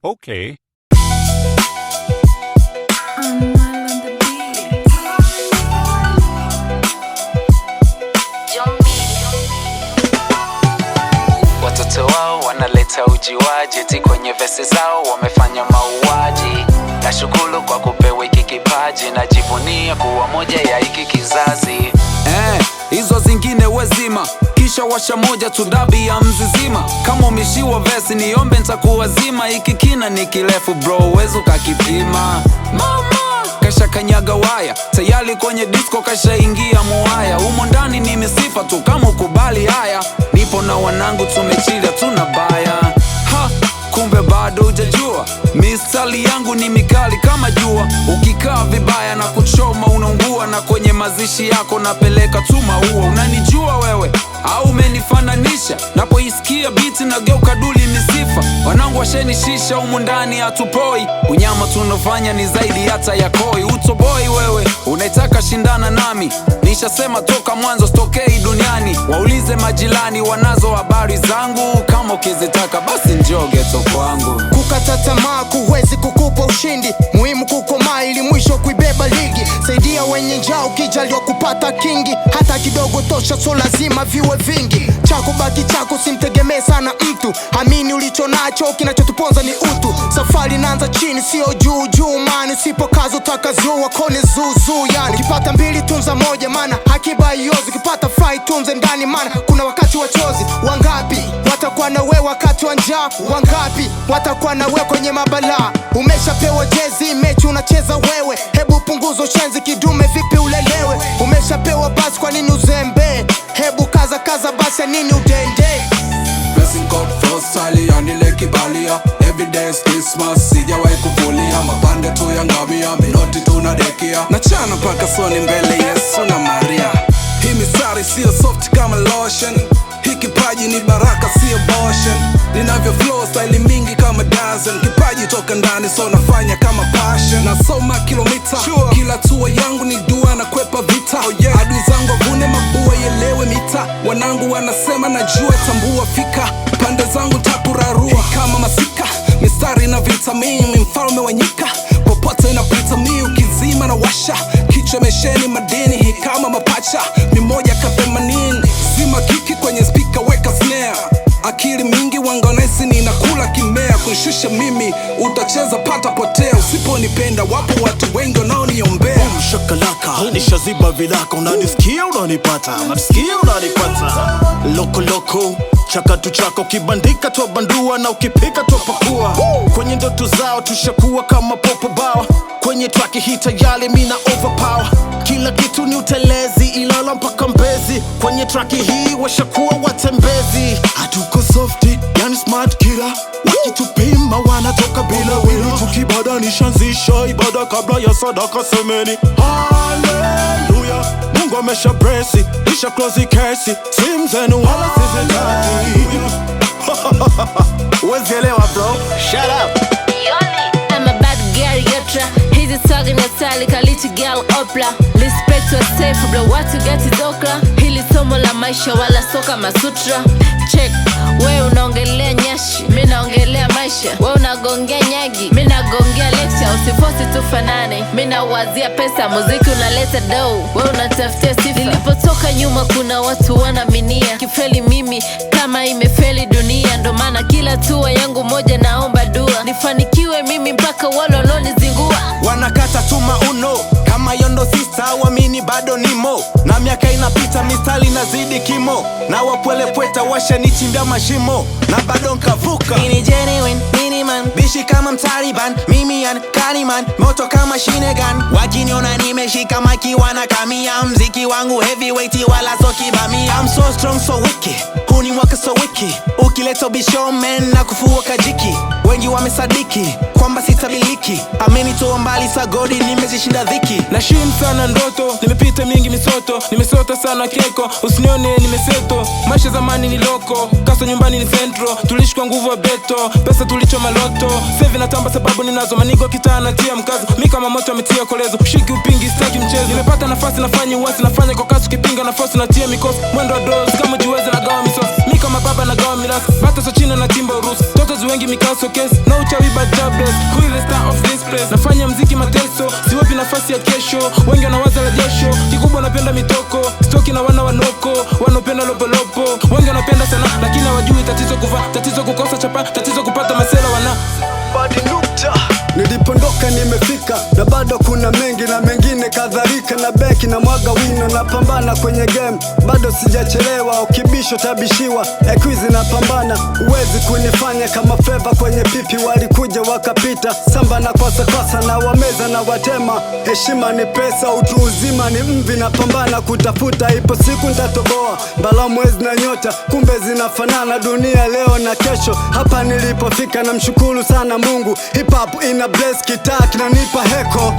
Okay. Watoto wao wanaleta ujiwaji, eti kwenye vesi zao wamefanya mauaji. Nashukuru kwa kupewa hiki kipaji, najivunia kuwa moja ya hiki kizazi. Hizo zingine wezima, kisha washa moja tudabi ya mzizima. Kama umeshiwa vesi niombe nitakuwa zima. Hiki kina ni kirefu bro, uwezo kakipima. Mama kasha kanyaga waya, tayari kwenye disco kasha ingia muaya. Umo ndani ni misifa tu kama ukubali haya. Nipo na wanangu tumechilia tunabaya. Kumbe bado hujajua, mistari yangu ni mikali kama jua. Ukikaa vibaya na kuchoma unaungua, na kwenye mazishi yako napeleka tu maua. Unanijua wewe au umenifananisha? Napoisikia biti na geuka duli misifa. Wanangu washenishisha umu ndani hatupoi. Unyama tunafanya ni zaidi hata ya koi. Utoboi wewe, unaitaka shindana nami. Nishasema toka mwanzo stokei duniani. Waulize majirani wanazo habari zangu. Kama ukizitaka basi njoo geto kwangu. Kukata tamaa kuwezi kukupa ushindi, muhimu kukomaa ili mwisho kuibeba ligi. Saidia wenye njaa ukijaliwa kupata kingi, hata kidogo tosha so lazima viwe vingi. Chako baki chako, simtegemee sana mtu. Amini ulicho nacho, kinachotuponza ni utu. Safari inaanza chini sio juu juu, mani usipokaza utakazua kone zuzu. Yani ukipata mbili tunza moja, mana hakiba iozi. Ukipata fry tunze ndani, mana kuna wakati wa chozi. Wangapi watakuwa na wewe wakati wa njaa? Wangapi watakuwa na wewe kwenye mabala? Umeshapewa jezi, mechi unacheza wewe. Hebu punguzo shenzi, kidume vipi ulelewe? Umeshapewa basi, kwa nini uzembe? Hebu kaza basi, ya nini udende? Blessing God first sali andile kibalia. Every day is Christmas, sijawahi kuvulia. Mapande tu ya ngamia, minoti tunadekia. Nachana paka soni mbele Yesu na Maria. Hii mistari sio soft kama lotion. Hii kipaji ni baraka sio motion. Ninavyo flow style mingi kama dozen. Kipaji toka ndani so nafanya kama passion. Nasoma kilomita, kila tua yangu ni dua na kwepa vita. Adui zangu avune mabua yelewe mita. Wanangu wanasema najua tambua fika. Pande zangu takurarua kama masika. Mistari na vitamini, mfalme wa nyika. Popote inapita mi ukizima na washa. Kichwa mesheni madini hii kama mapacha. Ni moja ka 80, zima kiki kwenye speaker weka snare. Akili mingi wangonesi ninakula kimea. Kunishusha mimi utacheza pata potea. Usiponipenda wapo watu wengi wanaoniombea. Shakalaka, nishaziba vilaka. Unanisikia unanipata, unanisikia unanipata. Loko loko, chakatu chako kibandika tu bandua, na ukipika tu pakua. Kwenye ndoto zao tushakuwa kama popo bawa. Kwenye traki hii tayari mina overpower. Kila kitu ni utelezi, Ilala mpaka Mbezi. Kwenye traki hii washakuwa watembezi. Hatuko softy, yani smart killer. Wakitupima wanatoka bila wila. Tukibada nishanzisha ibada kabla ya sadaka semeni hallelujah. Mungu amesha blessi, nisha close kesi. Simu zenu wala sizitaki. Uwezielewa bro, shut up. I'm a bad girl, yotra. Hizi talking Natali, Kalichi girl, opla. Respect yourself, bro, what you get is okra. Hili somo la maisha wala soka masutra. Check, we unaongelea nyashi, mi naongelea maisha. We unagongea nyagi, mi nagongea lecture. Usifosi tufanane, mi nawazia pesa. Muziki unaleta dough, we unatafutia sifa. Nilipotoka nyuma kuna watu wanaminia. Kifeli mimi kama imefeli dunia. Ndo maana kila tua yangu moja naomba dua. Nifanikiwe mimi mpaka walo lonizingua. Wanakata tuma uno kama yondo sister, wamini bado nimo. Na miaka inapita mistari nazidi kimo. Na wapwele pweta washa nichimbia mashimo. Na bado nkavuka. Ini genuine, miniman bishi kama mtaliban. Mimi yan Kaliman, moto kama Shinegan. Wakiniona nimeshika maki wanakamia. Mziki wangu heavyweight wala so kibamia. I'm so strong so wicked, huni mwaka so wiki. Ukileto bisho man na kufua kajiki. Wengi wamesadiki kwamba sitabiliki. Amenitoa mbali sagodi nimezishinda dhiki. Nashin sana ndoto, nimepita mingi misoto. Nimesota sana keko, usinione nimeseto. Maisha zamani ni loko, kaso nyumbani ni centro. Tulishi kwa nguvu wa beto, pesa tulicho maloto. Sevi natamba sababu ninazo, manigo kitaa natia mkazo. Mi kama moto ametia kolezo, shiki upingi staki mchezo. Nimepata nafasi nafanya uwasi, nafanya kwa kasu kipinga nafasi natia mikosi. Mwendo wa dozi kama jiweze na gawa misosi. Mi kama baba na gawa class bata so chino na timba urusi toto wengi mikao so case no uchawi but jobless. Who is the star of this place? Nafanya mziki mateso, siwapi nafasi ya kesho. Wengi wanawaza la jasho, kikubwa napenda mitoko. Stoki na wana wanoko, wanopenda lopolopo. Wengi wanapenda sana, lakini hawajui tatizo kuvaa, tatizo kukosa chapa, tatizo kupata masela wana Badi nukta. Nilipondoka nimefika na bado kuna mengi na mengine kadhalika, na beki na mwaga wino na pambana kwenye game, bado sijachelewa. Ukibisho tabishiwa, ekwizi na pambana, uwezi kunifanya kama Feva kwenye pipi. Walikuja wakapita, samba na kwasa na wameza na watema. Heshima ni pesa, utu uzima ni mvi, na pambana kutafuta, ipo siku ntatoboa. Mbala mwezi na nyota, kumbe zinafanana, dunia leo na kesho. Hapa nilipofika na mshukuru sana Mungu. Hip hop ina bless, kitaa kinanipa heko.